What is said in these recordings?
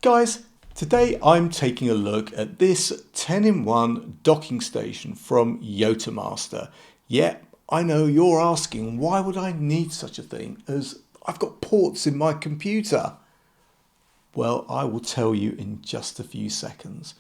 Guys, today I'm taking a look at this 10-in-1 docking station from Yottamaster. Yeah, I know you're asking, why would I need such a thing as I've got ports in my computer? Well, I will tell you in just a few seconds.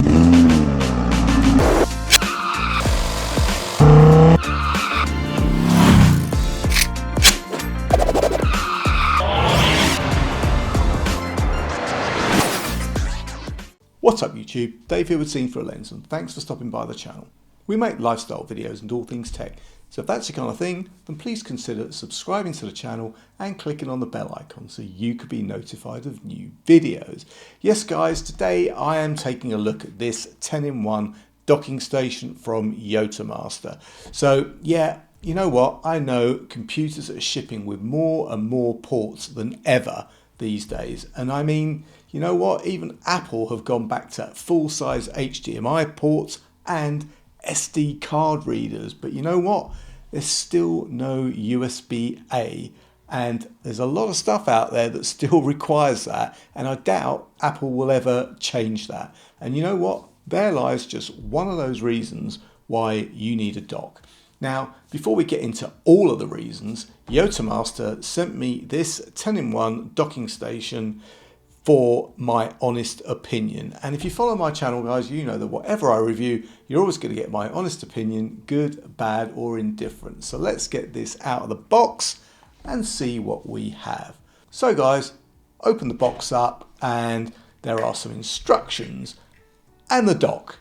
What's up YouTube, Dave here with Scene for a Lens, and thanks for stopping by the channel. We make lifestyle videos and all things tech, so if that's your kind of thing, then please consider subscribing to the channel and clicking on the bell icon so you could be notified of new videos. Yes guys, today I am taking a look at this 10-in-1 docking station from Yottamaster. So yeah, you know what, I know computers are shipping with more and more ports than ever these days, and I mean, you know what, even Apple have gone back to full-size HDMI ports and SD card readers, but you know what, there's still no USB-A, and there's a lot of stuff out there that still requires that, and I doubt Apple will ever change that. And you know what, there lies just one of those reasons why you need a dock. Now, before we get into all of the reasons, Yottamaster sent me this 10-in-1 docking station for my honest opinion. And if you follow my channel, guys, you know that whatever I review, you're always going to get my honest opinion, good, bad, or indifferent. So let's get this out of the box and see what we have. So guys, open the box up and there are some instructions and the dock.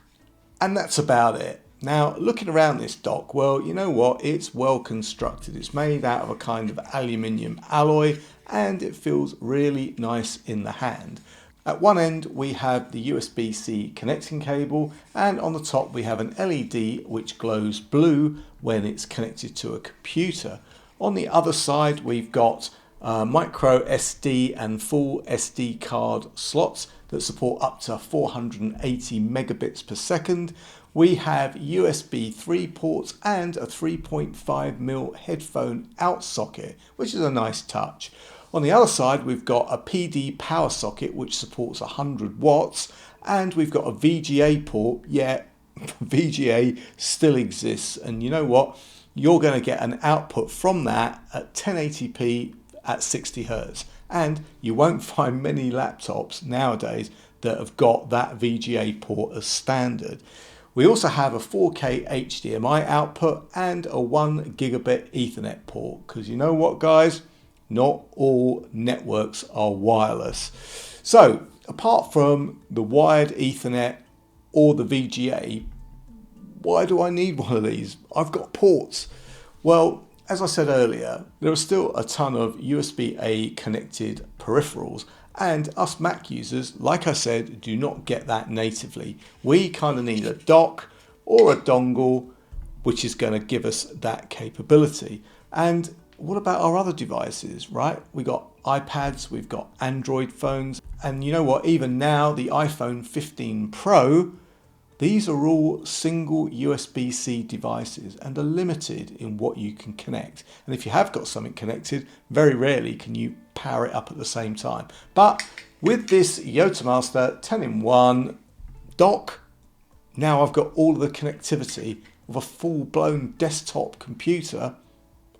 And that's about it. Now, looking around this dock, well, you know what? It's well constructed. It's made out of a kind of aluminium alloy and it feels really nice in the hand. At one end, we have the USB-C connecting cable, and on the top we have an LED which glows blue when it's connected to a computer. On the other side, we've got micro SD and full SD card slots that support up to 480 megabits per second. We have USB 3 ports and a 3.5mm headphone out socket, which is a nice touch. On the other side, we've got a PD power socket which supports 100 watts, and we've got a VGA port. Yeah, VGA still exists, and you know what? You're going to get an output from that at 1080p at 60 Hz, and you won't find many laptops nowadays that have got that VGA port as standard. We also have a 4K HDMI output and a 1 gigabit Ethernet port, because you know what guys, not all networks are wireless. So apart from the wired Ethernet or the VGA, why do I need one of these? I've got ports. Well, as I said earlier, there are still a ton of USB-A connected peripherals, and us Mac users, like I said, do not get that natively. We kind of need a dock or a dongle which is going to give us that capability. And what about our other devices, right? We've got iPads, we've got Android phones, and you know what, even now the iPhone 15 Pro, these are all single USB-C devices and are limited in what you can connect. And if you have got something connected, very rarely can you power it up at the same time. But with this Yottamaster 10-in-1 dock, now I've got all of the connectivity of a full-blown desktop computer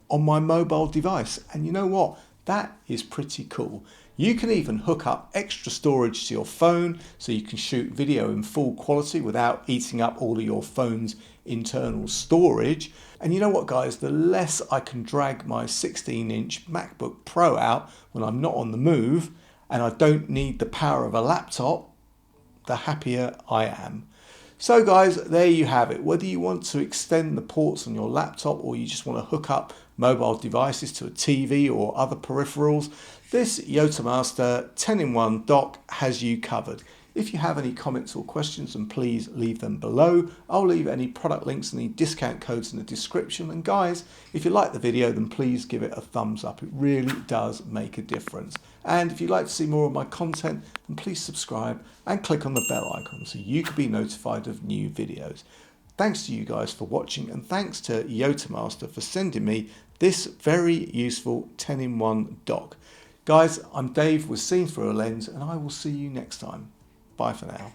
on my mobile device. And you know what? That is pretty cool. You can even hook up extra storage to your phone so you can shoot video in full quality without eating up all of your phone's internal storage. And you know what guys, the less I can drag my 16-inch MacBook Pro out when I'm not on the move and I don't need the power of a laptop, the happier I am. So guys, there you have it. Whether you want to extend the ports on your laptop or you just want to hook up mobile devices to a TV or other peripherals, this Yottamaster 10-in-1 dock has you covered. If you have any comments or questions, then please leave them below. I'll leave any product links and any discount codes in the description. And guys, if you like the video, then please give it a thumbs up. It really does make a difference. And if you'd like to see more of my content, then please subscribe and click on the bell icon so you can be notified of new videos. Thanks to you guys for watching, and thanks to Yottamaster for sending me this very useful 10-in-1 dock. Guys, I'm Dave with Seen Through a Lens, and I will see you next time. Bye for now.